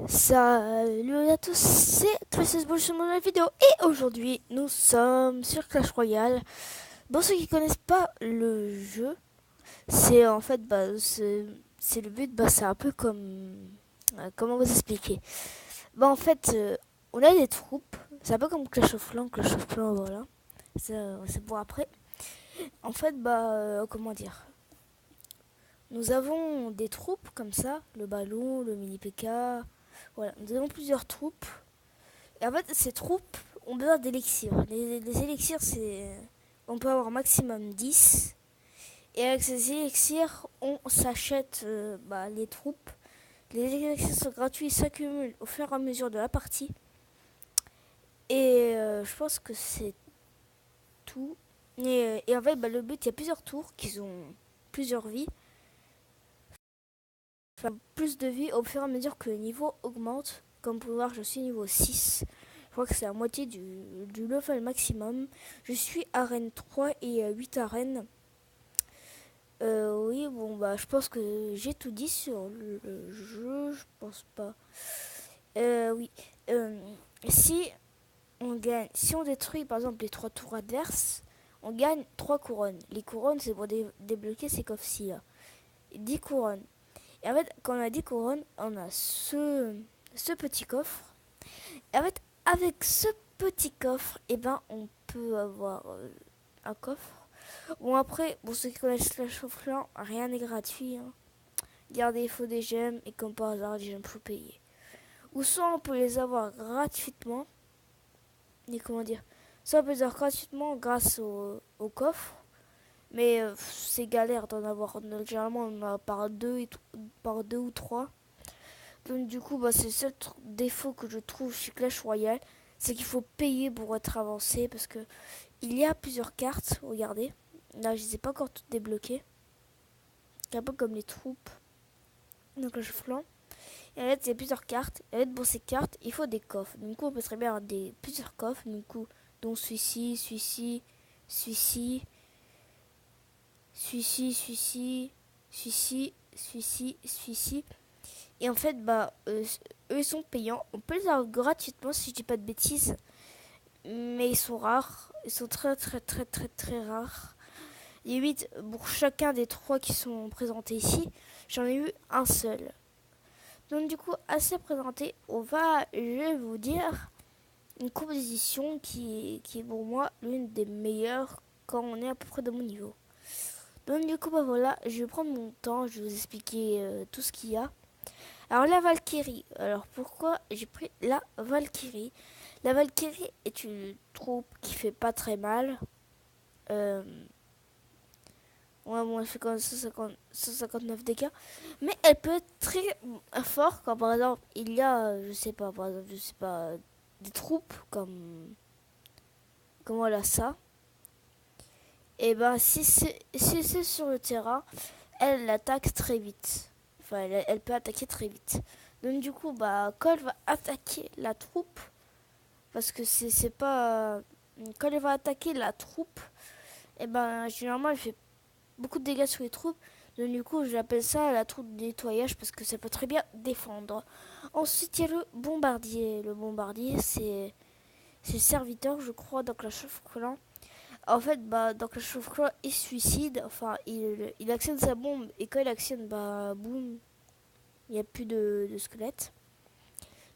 Salut à tous, c'est Princess Bull sur la vidéo et aujourd'hui nous sommes sur Clash Royale. Pour ceux qui connaissent pas le jeu, c'est en fait c'est le but, c'est un peu comme comment vous expliquer. En fait on a des troupes, c'est un peu comme Clash of Clans voilà. C'est pour après. En fait comment dire, nous avons des troupes comme ça, le ballon, le mini PK, voilà, nous avons plusieurs troupes. Et en fait, ces troupes ont besoin d'élixirs. Les élixirs, c'est. On peut avoir maximum 10. Et avec ces élixirs, on s'achète les troupes. Les élixirs sont gratuits, ils s'accumulent au fur et à mesure de la partie. Et je pense que c'est tout. Et en fait, le but, il y a plusieurs tours qui ont plusieurs vies. Enfin, plus de vie au fur et à mesure que le niveau augmente. Comme vous pouvez voir, je suis niveau 6. Je crois que c'est la moitié du level maximum. Je suis arène 3 et 8 arènes. Oui, je pense que j'ai tout dit sur le jeu. Je pense pas. Oui. Euh, si si on détruit par exemple les 3 tours adverses, on gagne 3 couronnes. Les couronnes, c'est pour débloquer ces coffres-ci là. 10 couronnes. Et en fait, quand on a 10 couronnes, on a ce petit coffre. Et en fait, avec ce petit coffre, on peut avoir un coffre. Bon, après, pour ceux qui connaissent la chauffe-là, rien n'est gratuit. Hein. Regardez, il faut des gemmes, et comme par hasard, les gemmes, faut payer. Ou soit on peut les avoir gratuitement. Mais comment dire, soit on peut les avoir gratuitement grâce au coffre. Mais c'est galère d'en avoir. Généralement, on en a par deux ou trois. Donc du coup, c'est le seul défaut que je trouve chez Clash Royale, c'est qu'il faut payer pour être avancé parce que il y a plusieurs cartes, regardez. Là, je les ai pas encore toutes débloquées. C'est un peu comme les troupes dans Clash of Clans. Et en fait, il y a plusieurs cartes. Et en fait, pour ces cartes, il faut des coffres. Du coup, on peut très bien avoir plusieurs coffres, du coup, dont celui-ci, celui-ci, celui-ci, celui-ci, celui-ci, celui-ci, celui-ci, celui-ci. Et en fait, eux, ils sont payants. On peut les avoir gratuitement, si je dis pas de bêtises. Mais ils sont rares. Ils sont très, très, très, très, très rares. Limite, pour chacun des trois qui sont présentés ici, j'en ai eu un seul. Donc, du coup, à se présenter, je vais vous dire, une composition qui est pour moi l'une des meilleures quand on est à peu près de mon niveau. Donc, du coup, voilà, je vais prendre mon temps, je vais vous expliquer tout ce qu'il y a. Alors la Valkyrie, alors pourquoi j'ai pris la Valkyrie? La Valkyrie est une troupe qui fait pas très mal. Euh, elle fait quand même 159 dégâts. Mais elle peut être très fort quand par exemple il y a, je sais pas, par exemple, je sais pas, des troupes comme voilà ça. Et si c'est sur le terrain, elle attaque très vite. Enfin, elle peut attaquer très vite. Donc du coup, quand elle va attaquer la troupe, parce que c'est pas quand elle va attaquer la troupe, généralement elle fait beaucoup de dégâts sur les troupes. Donc du coup, j'appelle ça la troupe de nettoyage parce que ça peut très bien défendre. Ensuite, il y a le bombardier. Le bombardier, c'est le serviteur, je crois, dans Clash of Clans. En fait, dans Clash of Clans, il se suicide. Enfin, il actionne sa bombe et quand il actionne, boum, il n'y a plus de squelette.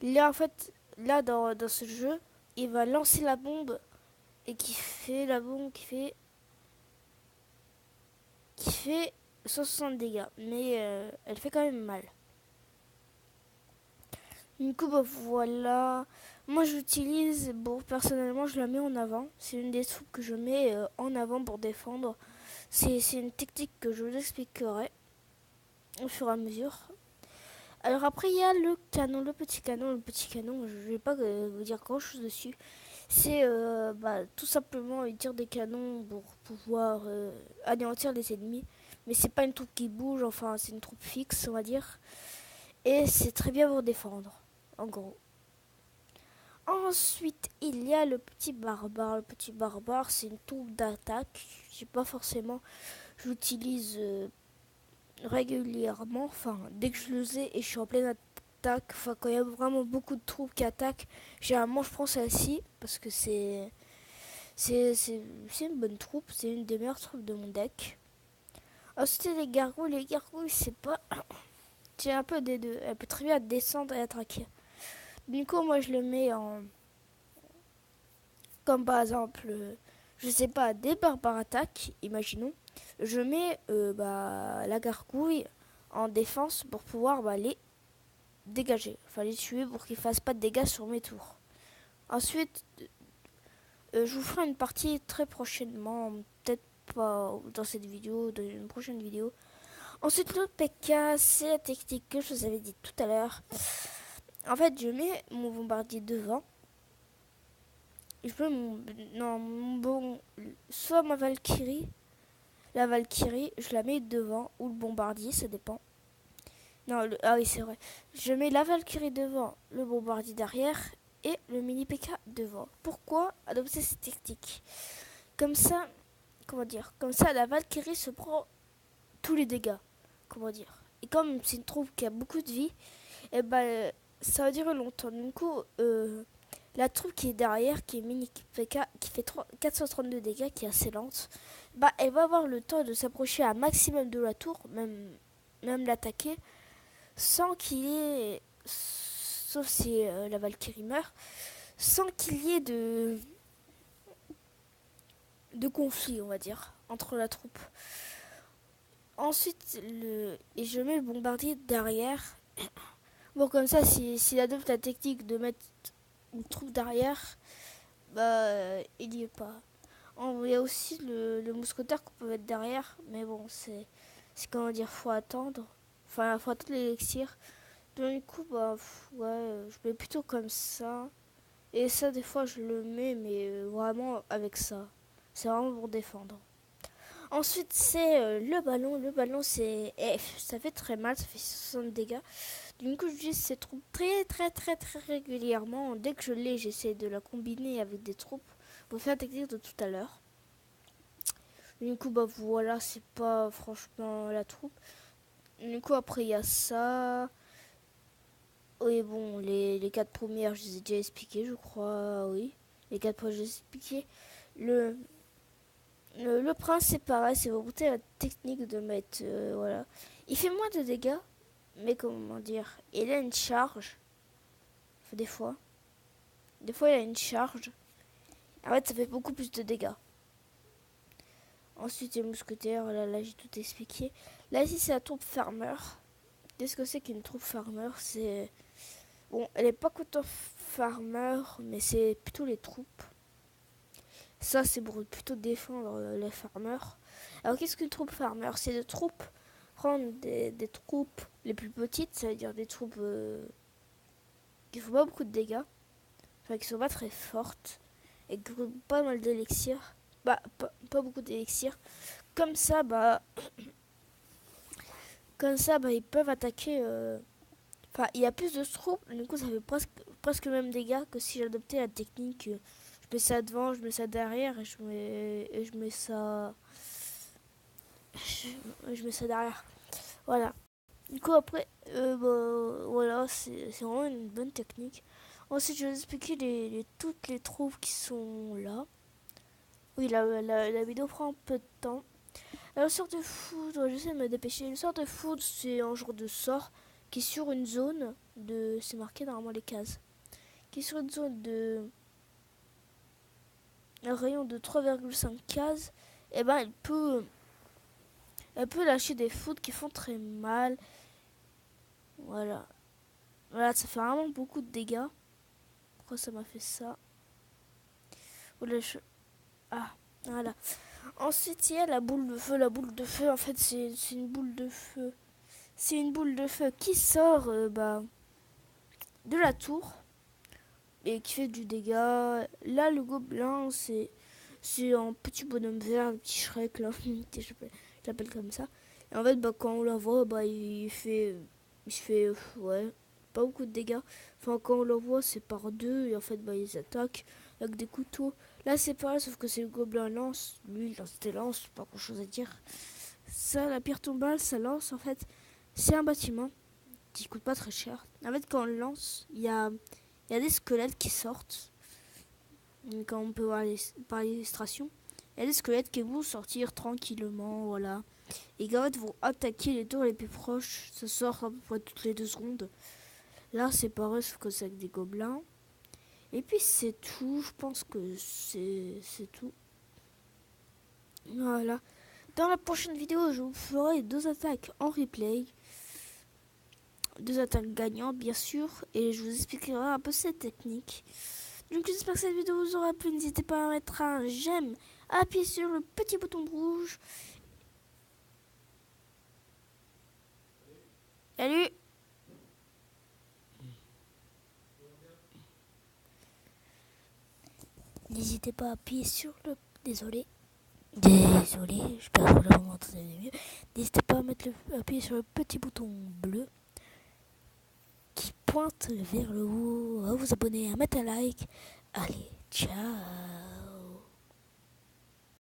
Là, en fait, là dans ce jeu, il va lancer la bombe et qui fait la bombe qui fait 160 dégâts. Mais elle fait quand même mal. Du coup, voilà. Moi, j'utilise, bon, personnellement, je la mets en avant. C'est une des troupes que je mets en avant pour défendre. C'est une technique que je vous expliquerai au fur et à mesure. Alors après, il y a le canon, le petit canon. Le petit canon, je vais pas vous dire grand chose dessus. C'est tout simplement il tire des canons pour pouvoir anéantir les ennemis. Mais c'est pas une troupe qui bouge, enfin c'est une troupe fixe, on va dire. Et c'est très bien pour défendre, en gros. Ensuite, il y a le petit barbare. Le petit barbare, c'est une troupe d'attaque. Je sais pas forcément, j'utilise régulièrement. Enfin, dès que je le ai et je suis en pleine attaque attaque, enfin quand il y a vraiment beaucoup de troupes qui attaquent, généralement je prends celle-ci parce que c'est une bonne troupe, c'est une des meilleures troupes de mon deck. Ensuite les gargouilles c'est pas... C'est un peu des deux, elle peut très bien descendre et attaquer. Du coup moi je le mets en... Comme par exemple, je sais pas, des barbares attaques, imaginons. Je mets la gargouille en défense pour pouvoir les dégager. Enfin les tuer pour qu'ils fassent pas de dégâts sur mes tours. Ensuite, je vous ferai une partie très prochainement, peut-être pas dans cette vidéo, dans une prochaine vidéo. Ensuite, le PK, c'est la technique que je vous avais dit tout à l'heure. En fait, je mets mon bombardier devant. Je peux soit ma Valkyrie, la Valkyrie, je la mets devant, ou le bombardier, ça dépend. Non, ah oui, c'est vrai. Je mets la Valkyrie devant, le bombardier derrière et le mini PK devant. Pourquoi adopter cette technique? Comme ça, comment dire? Comme ça, la Valkyrie se prend tous les dégâts. Comment dire? Et comme c'est une troupe qui a beaucoup de vie, et ça va durer longtemps. Du coup, la troupe qui est derrière, qui est mini PK, qui fait 432 dégâts, qui est assez lente, elle va avoir le temps de s'approcher à maximum de la tour, même l'attaquer, sans qu'il y ait, sauf si la Valkyrie meurt, sans qu'il y ait de conflit, on va dire, entre la troupe. Ensuite, et je mets le bombardier derrière. Bon, comme ça, s'il adopte la technique de mettre une troupe derrière, il y est pas. Il y a aussi le mousquetaire qu'on peut mettre derrière, mais bon, c'est comment dire, faut attendre. Enfin, faut attendre l'élixir. Du coup, je mets plutôt comme ça. Et ça, des fois, je le mets, mais vraiment avec ça. C'est vraiment pour défendre. Ensuite, c'est le ballon. Le ballon, ça fait très mal, ça fait 60 dégâts. Du coup, j'utilise ces troupes très, très, très, très régulièrement. Dès que je l'ai, j'essaie de la combiner avec des troupes pour faire la technique de tout à l'heure. Du coup, voilà, c'est pas franchement la troupe. Du coup, après, il y a ça. Oui, bon, les 4 premières, je les ai déjà expliquées, je crois, oui. Les 4 premières, je les ai expliquées. Le prince, c'est pareil, c'est pour monter la technique de mettre, voilà. Il fait moins de dégâts, mais comment dire, il a une charge. Enfin, des fois, il a une charge. En fait, ça fait beaucoup plus de dégâts. Ensuite, il y a mousquetaire, là j'ai tout expliqué. Là, ici, c'est la troupe farmer. Qu'est-ce que c'est qu'une troupe farmer? C'est... Bon, elle est pas autant farmer, mais c'est plutôt les troupes. Ça, c'est pour plutôt défendre les farmers. Alors, qu'est-ce qu'une troupe farmer? C'est des troupes, prendre des troupes les plus petites, ça veut dire des troupes qui font pas beaucoup de dégâts, enfin qui sont pas très fortes, et qui ont pas mal d'élixir. Pas beaucoup d'élixir. Comme ça, ils peuvent attaquer. Enfin, il y a plus de troupes, du coup, ça fait presque le même dégâts que si j'adoptais la technique. Je mets ça devant, je mets ça derrière et je mets ça. Je mets ça derrière. Voilà. Du coup, après, voilà, c'est vraiment une bonne technique. Ensuite, je vais vous expliquer toutes les troupes qui sont là. Oui, la vidéo prend un peu de temps. Le sort de foudre, j'essaie de me dépêcher. Le sort de foudre, c'est un genre de sort qui est sur une zone de... C'est marqué normalement les cases. Qui est sur une zone de... Un rayon de 3,5 cases. Et elle peut lâcher des foudres qui font très mal. Voilà. Voilà, ça fait vraiment beaucoup de dégâts. Pourquoi ça m'a fait ça? Ah, voilà. Ensuite, il y a la boule de feu. La boule de feu, en fait, c'est une boule de feu. C'est une boule de feu qui sort de la tour et qui fait du dégât. Là, le gobelin, c'est un petit bonhomme vert, un petit Shrek, là. Je l'appelle comme ça. Et en fait, quand on la voit, il fait, ouais, pas beaucoup de dégâts. Enfin, quand on la voit, c'est par deux. Et en fait, ils attaquent avec des couteaux. Là, c'est pareil, sauf que c'est le gobelin lance. Lui, il lance des lances, pas grand chose à dire. Ça, la pierre tombale, ça lance, en fait. C'est un bâtiment qui coûte pas très cher. En fait, quand on le lance, il y a des squelettes qui sortent. Quand on peut voir par l'illustration, il y a des squelettes qui vont sortir tranquillement, voilà. Et quand ils vont attaquer les tours les plus proches, ça sort à peu près toutes les 2 secondes. Là, c'est pareil, sauf que c'est avec des gobelins. Et puis c'est tout, je pense que c'est tout. Voilà. Dans la prochaine vidéo, je vous ferai 2 attaques en replay. 2 attaques gagnantes, bien sûr. Et je vous expliquerai un peu cette technique. Donc j'espère que cette vidéo vous aura plu. N'hésitez pas à mettre un j'aime, appuyez sur le petit bouton rouge. Salut! N'hésitez pas à appuyer sur le... Désolé, j'espère que là vous m'entendez mieux. N'hésitez pas à appuyer sur le petit bouton bleu qui pointe vers le haut, à vous abonner, à mettre un like. Allez, ciao!